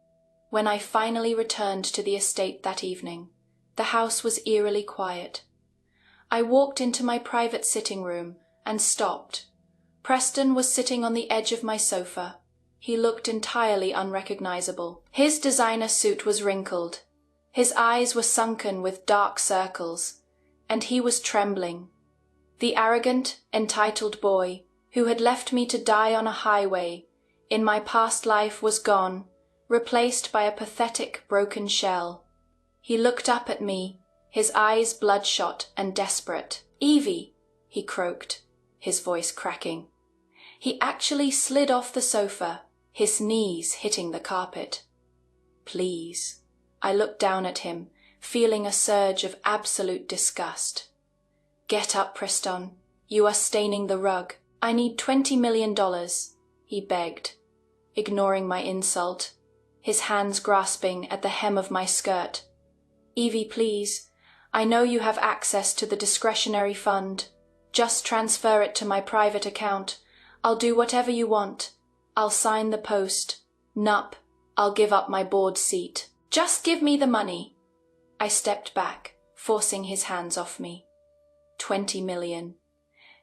When I finally returned to the estate that evening, the house was eerily quiet. I walked into my private sitting room and stopped. Preston was sitting on the edge of my sofa. He looked entirely unrecognizable. His designer suit was wrinkled. His eyes were sunken with dark circles, and he was trembling. The arrogant, entitled boy who had left me to die on a highway in my past life was gone, replaced by a pathetic, broken shell. He looked up at me, his eyes bloodshot and desperate. "Evie," he croaked, his voice cracking. He actually slid off the sofa, his knees hitting the carpet. "Please." I looked down at him, feeling a surge of absolute disgust. "Get up, Preston. You are staining the rug. I need $20 million, he begged, ignoring my insult, his hands grasping at the hem of my skirt. "Evie, please. I know you have access to the discretionary fund. Just transfer it to my private account. I'll do whatever you want. I'll sign the post. Nup, I'll give up my board seat. Just give me the money." I stepped back, forcing his hands off me. 20 million.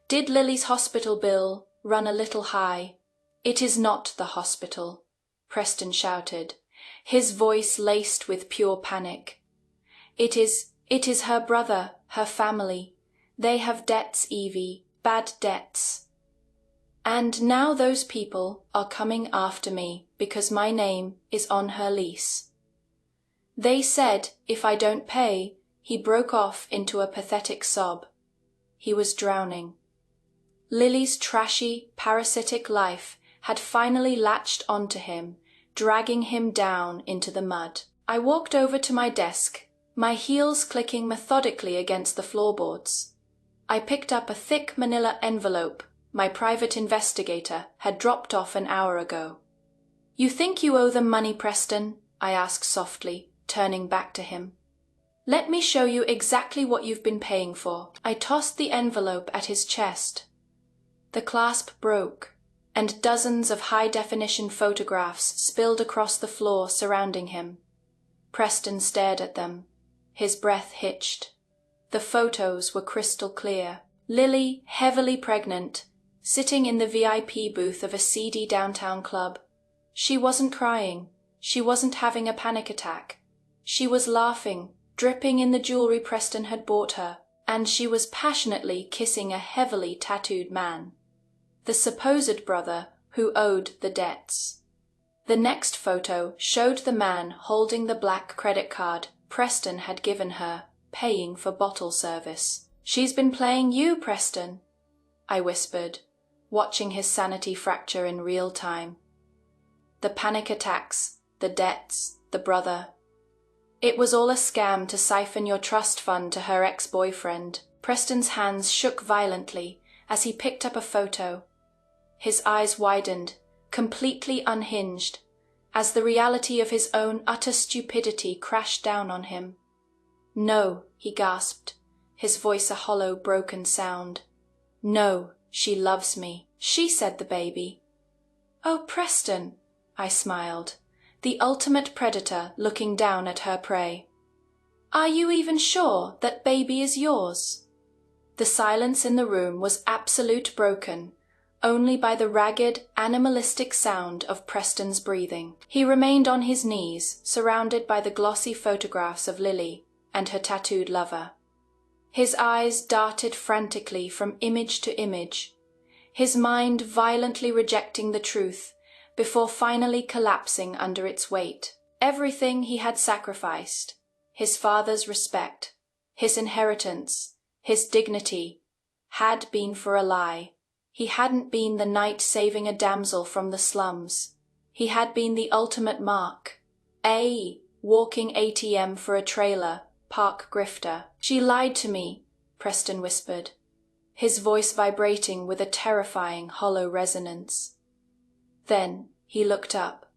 Did Lily's hospital bill run a little high? "It is not the hospital," Preston shouted, his voice laced with pure panic. It is her brother, her family. They have debts, Evie, bad debts. And now those people are coming after me because my name is on her lease. They said if I don't pay, he broke off into a pathetic sob. He was drowning. Lily's trashy, parasitic life had finally latched onto him, dragging him down into the mud. I walked over to my desk, my heels clicking methodically against the floorboards. I picked up a thick manila envelope my private investigator had dropped off an hour ago. "You think you owe them money, Preston?" I asked softly, turning back to him. "Let me show you exactly what you've been paying for." I tossed the envelope at his chest. The clasp broke, and dozens of high-definition photographs spilled across the floor surrounding him. Preston stared at them. His breath hitched. The photos were crystal clear. Lily, heavily pregnant, sitting in the VIP booth of a seedy downtown club. She wasn't crying. She wasn't having a panic attack. She was laughing, dripping in the jewelry Preston had bought her, and she was passionately kissing a heavily tattooed man, the supposed brother who owed the debts. The next photo showed the man holding the black credit card Preston had given her, paying for bottle service. "She's been playing you, Preston," I whispered, watching his sanity fracture in real time. The panic attacks, the debts, the brother. It was all a scam to siphon your trust fund to her ex-boyfriend. Preston's hands shook violently as he picked up a photo. His eyes widened, completely unhinged, as the reality of his own utter stupidity crashed down on him. "No," he gasped, his voice a hollow, broken sound. "No, she loves me. She said the baby." "Oh, Preston," I smiled, the ultimate predator looking down at her prey. "Are you even sure that baby is yours?" The silence in the room was absolute, broken only by the ragged, animalistic sound of Preston's breathing. He remained on his knees, surrounded by the glossy photographs of Lily and her tattooed lover. His eyes darted frantically from image to image, his mind violently rejecting the truth before finally collapsing under its weight. Everything he had sacrificed, his father's respect, his inheritance, his dignity, had been for a lie. He hadn't been the knight saving a damsel from the slums. He had been the ultimate mark. A walking ATM for a trailer park grifter. "She lied to me," Preston whispered, his voice vibrating with a terrifying, hollow resonance. Then he looked up.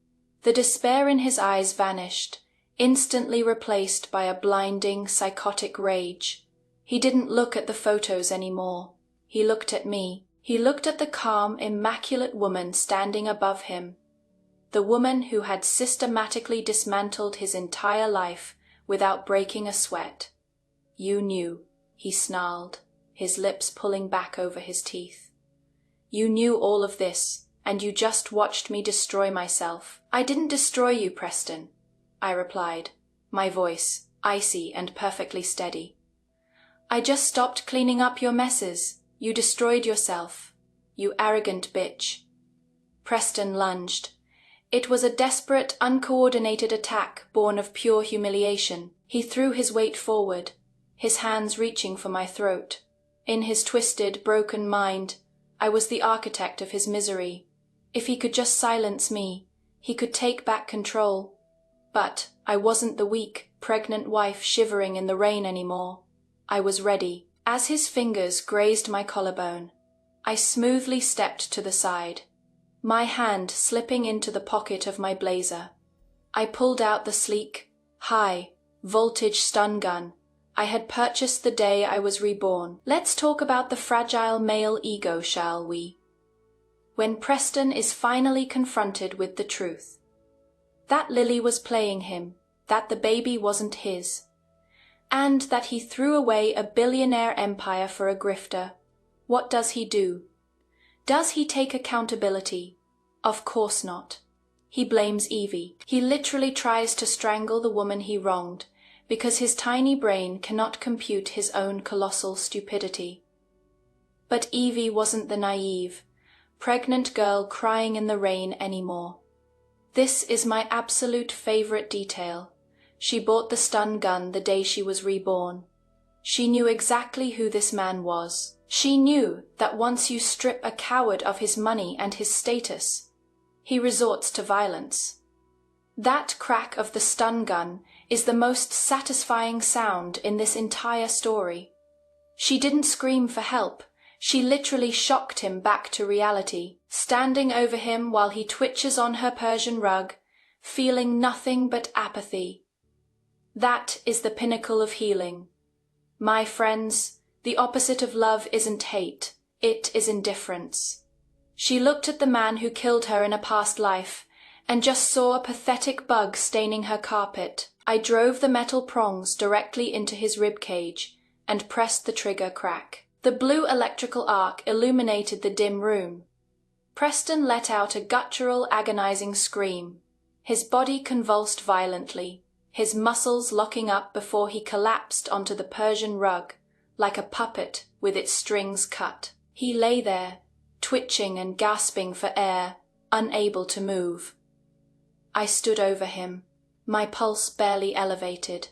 The despair in his eyes vanished, instantly replaced by a blinding, psychotic rage. He didn't look at the photos anymore. He looked at me. He looked at the calm, immaculate woman standing above him, the woman who had systematically dismantled his entire life without breaking a sweat. "You knew," he snarled, his lips pulling back over his teeth. "You knew all of this, and you just watched me destroy myself." "I didn't destroy you, Preston," I replied, my voice icy and perfectly steady. "I just stopped cleaning up your messes. You destroyed yourself, you arrogant bitch." Preston lunged. It was a desperate, uncoordinated attack born of pure humiliation. He threw his weight forward, his hands reaching for my throat. In his twisted, broken mind, I was the architect of his misery. If he could just silence me, he could take back control. But I wasn't the weak, pregnant wife shivering in the rain anymore. I was ready. As his fingers grazed my collarbone, I smoothly stepped to the side, my hand slipping into the pocket of my blazer. I pulled out the sleek, high-voltage stun gun I had purchased the day I was reborn. "Let's talk about the fragile male ego, shall we?" When Preston is finally confronted with the truth. That Lily was playing him, that the baby wasn't his, and that he threw away a billionaire empire for a grifter. What does he do? Does he take accountability? Of course not. He blames Evie. He literally tries to strangle the woman he wronged, because his tiny brain cannot compute his own colossal stupidity. But Evie wasn't the naive, pregnant girl crying in the rain anymore. This is my absolute favorite detail. She bought the stun gun the day she was reborn. She knew exactly who this man was. She knew that once you strip a coward of his money and his status, he resorts to violence. That crack of the stun gun is the most satisfying sound in this entire story. She didn't scream for help. She literally shocked him back to reality, standing over him while he twitches on her Persian rug, feeling nothing but apathy. That is the pinnacle of healing. My friends, the opposite of love isn't hate, it is indifference. She looked at the man who killed her in a past life, and just saw a pathetic bug staining her carpet. I drove the metal prongs directly into his ribcage, and pressed the trigger crack. The blue electrical arc illuminated the dim room. Preston let out a guttural, agonizing scream. His body convulsed violently, his muscles locking up before he collapsed onto the Persian rug, like a puppet with its strings cut. He lay there, twitching and gasping for air, unable to move. I stood over him, my pulse barely elevated.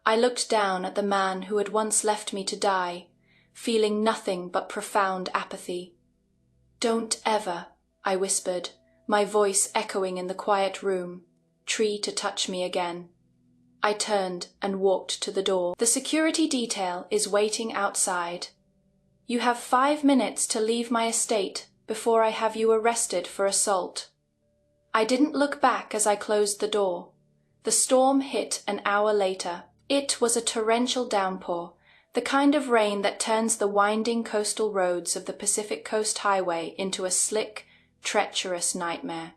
I looked down at the man who had once left me to die, feeling nothing but profound apathy. "Don't ever," I whispered, my voice echoing in the quiet room, "try to touch me again." I turned and walked to the door. "The security detail is waiting outside. You have 5 minutes to leave my estate before I have you arrested for assault." I didn't look back as I closed the door. The storm hit an hour later. It was a torrential downpour, the kind of rain that turns the winding coastal roads of the Pacific Coast Highway into a slick, treacherous nightmare.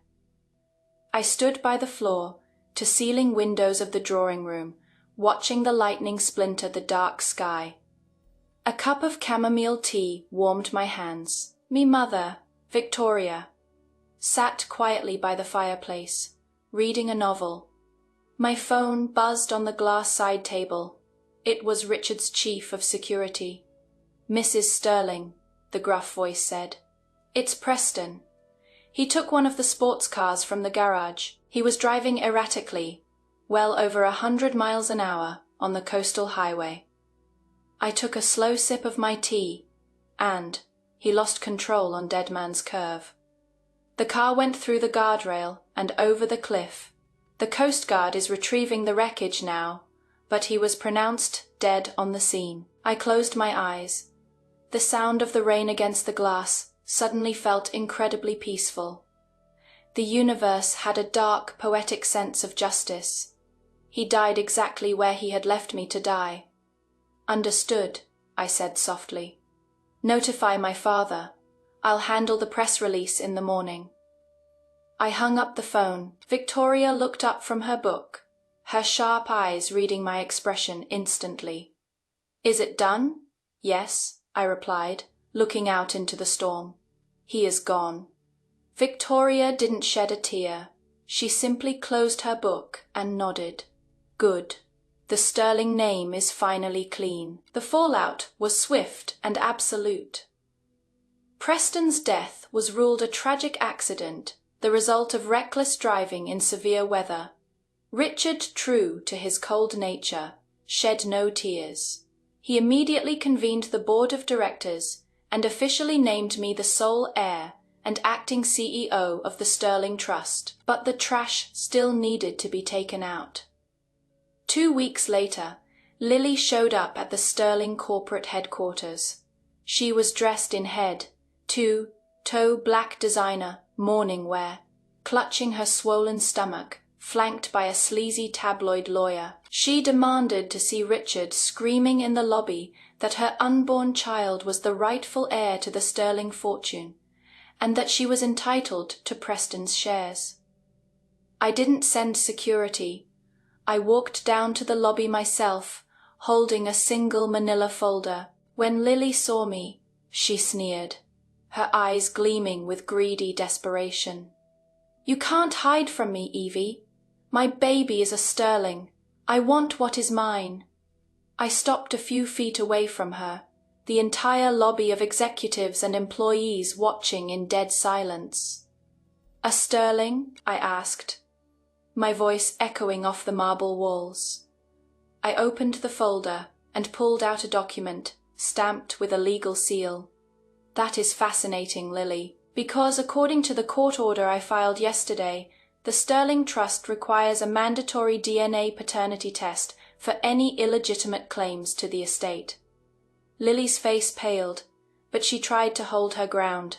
I stood by the floor-to-ceiling windows of the drawing room, watching the lightning splinter the dark sky. A cup of chamomile tea warmed my hands. Me mother, Victoria, sat quietly by the fireplace, reading a novel. My phone buzzed on the glass side table. It was Richard's chief of security. "Mrs. Sterling," the gruff voice said. "It's Preston. He took one of the sports cars from the garage. He was driving erratically, well over 100 miles an hour, on the coastal highway." I took a slow sip of my tea, and he lost control on Dead Man's Curve. The car went through the guardrail and over the cliff. The Coast Guard is retrieving the wreckage now, but he was pronounced dead on the scene. I closed my eyes. The sound of the rain against the glass suddenly felt incredibly peaceful. The universe had a dark, poetic sense of justice. He died exactly where he had left me to die. "Understood," I said softly. "Notify my father. I'll handle the press release in the morning." I hung up the phone. Victoria looked up from her book, her sharp eyes reading my expression instantly. "Is it done?" "Yes," I replied, looking out into the storm. "He is gone." Victoria didn't shed a tear. She simply closed her book and nodded. "Good. The Sterling name is finally clean." The fallout was swift and absolute. Preston's death was ruled a tragic accident, the result of reckless driving in severe weather. Richard, true to his cold nature, shed no tears. He immediately convened the board of directors and officially named me the sole heir and acting CEO of the Sterling Trust, but the trash still needed to be taken out. 2 weeks later, Lily showed up at the Sterling corporate headquarters. She was dressed in head-to-toe black designer mourning wear, clutching her swollen stomach, flanked by a sleazy tabloid lawyer. She demanded to see Richard, screaming in the lobby that her unborn child was the rightful heir to the Sterling fortune, and that she was entitled to Preston's shares. I didn't send security. I walked down to the lobby myself, holding a single manila folder. When Lily saw me, she sneered, her eyes gleaming with greedy desperation. "You can't hide from me, Evie. My baby is a Sterling. I want what is mine." I stopped a few feet away from her, the entire lobby of executives and employees watching in dead silence. "A Sterling?" I asked, my voice echoing off the marble walls. I opened the folder and pulled out a document, stamped with a legal seal. "That is fascinating, Lily, because according to the court order I filed yesterday, the Sterling Trust requires a mandatory DNA paternity test for any illegitimate claims to the estate." Lily's face paled, but she tried to hold her ground.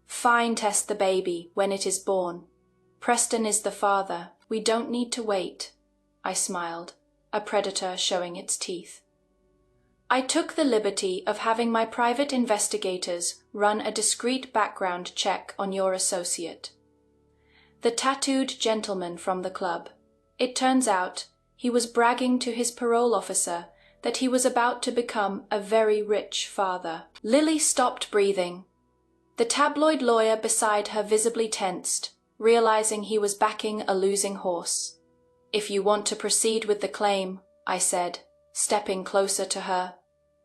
"Fine, test the baby when it is born. Preston is the father. We don't need to wait." I smiled, a predator showing its teeth. I took the liberty of having my private investigators run a discreet background check on your associate. The tattooed gentleman from the club. It turns out he was bragging to his parole officer that he was about to become a very rich father. Lily stopped breathing. The tabloid lawyer beside her visibly tensed, realizing he was backing a losing horse. "If you want to proceed with the claim," I said, stepping closer to her,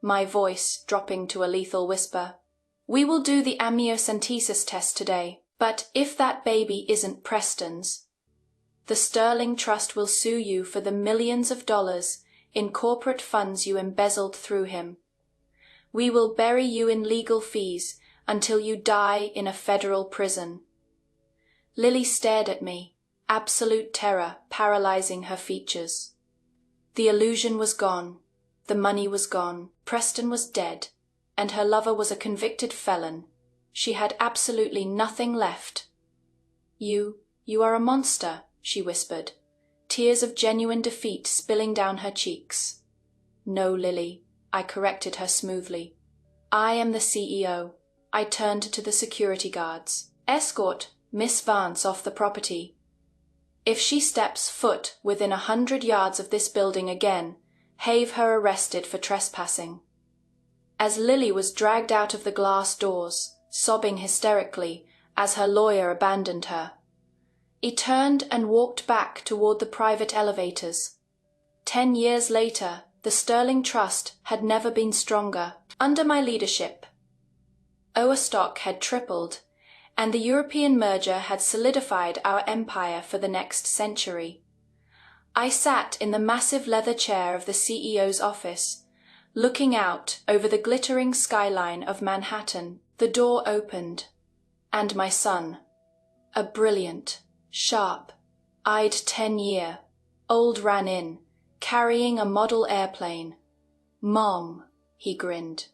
my voice dropping to a lethal whisper, "we will do the amniocentesis test today, but if that baby isn't Preston's, the Sterling Trust will sue you for the millions of dollars in corporate funds you embezzled through him. We will bury you in legal fees until you die in a federal prison." Lily stared at me, absolute terror paralyzing her features. The illusion was gone. The money was gone. Preston was dead, and her lover was a convicted felon. She had absolutely nothing left. You are a monster," she whispered, tears of genuine defeat spilling down her cheeks. "No, Lily," I corrected her smoothly. "I am the CEO." I turned to the security guards. Escort Miss Vance off the property. If she steps foot within 100 yards of this building again, have her arrested for trespassing." As Lily was dragged out of the glass doors, sobbing hysterically as her lawyer abandoned her, he turned and walked back toward the private elevators. 10 years later, the Sterling Trust had never been stronger. Under my leadership, our stock had tripled, and the European merger had solidified our empire for the next century. I sat in the massive leather chair of the CEO's office, looking out over the glittering skyline of Manhattan. The door opened, and my son, a brilliant, sharp-eyed 10-year-old, ran in, carrying a model airplane. "Mom," he grinned.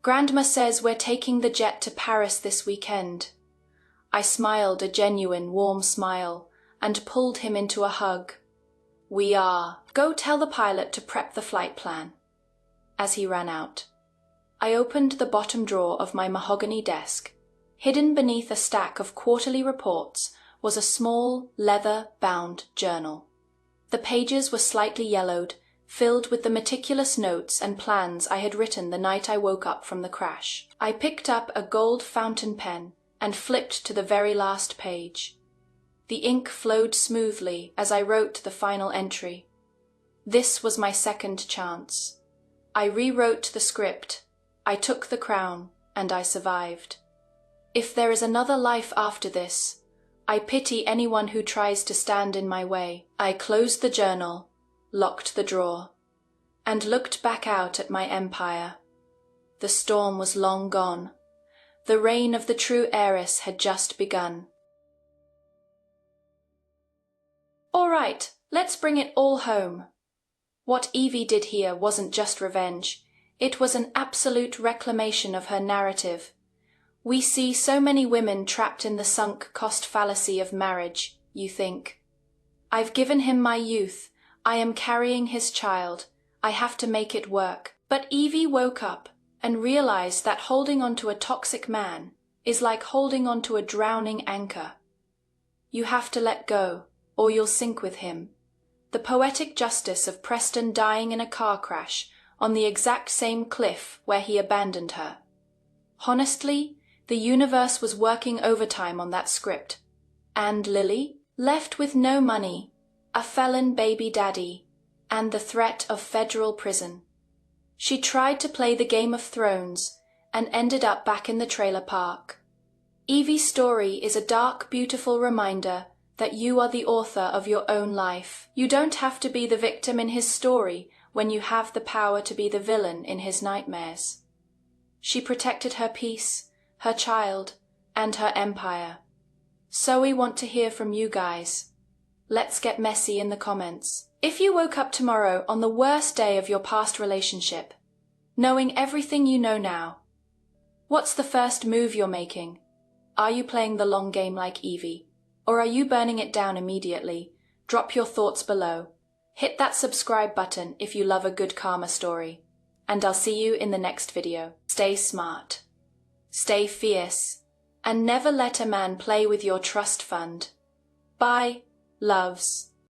"Grandma says we're taking the jet to Paris this weekend." I smiled a genuine, warm smile and pulled him into a hug. "We are. Go tell the pilot to prep the flight plan." As he ran out, I opened the bottom drawer of my mahogany desk. Hidden beneath a stack of quarterly reports was a small, leather-bound journal. The pages were slightly yellowed, filled with the meticulous notes and plans I had written the night I woke up from the crash. I picked up a gold fountain pen and flipped to the very last page. The ink flowed smoothly as I wrote the final entry. This was my second chance. I rewrote the script, I took the crown, and I survived. If there is another life after this, I pity anyone who tries to stand in my way. I closed the journal, locked the drawer, and looked back out at my empire. The storm was long gone. The reign of the true heiress had just begun. All right, let's bring it all home. What Evie did here wasn't just revenge. It was an absolute reclamation of her narrative. We see so many women trapped in the sunk cost fallacy of marriage, you think. I've given him my youth. I am carrying his child. I have to make it work. But Evie woke up and realized that holding on to a toxic man is like holding on to a drowning anchor. You have to let go, or you'll sink with him. The poetic justice of Preston dying in a car crash on the exact same cliff where he abandoned her. Honestly, the universe was working overtime on that script. And Lily, left with no money, a felon baby daddy, and the threat of federal prison. She tried to play the Game of Thrones and ended up back in the trailer park. Evie's story is a dark, beautiful reminder that you are the author of your own life. You don't have to be the victim in his story when you have the power to be the villain in his nightmares. She protected her peace, her child, and her empire. So we want to hear from you guys. Let's get messy in the comments. If you woke up tomorrow on the worst day of your past relationship, knowing everything you know now, what's the first move you're making? Are you playing the long game like Evie? Or are you burning it down immediately? Drop your thoughts below. Hit that subscribe button if you love a good karma story. And I'll see you in the next video. Stay smart. Stay fierce. And never let a man play with your trust fund. Bye, loves.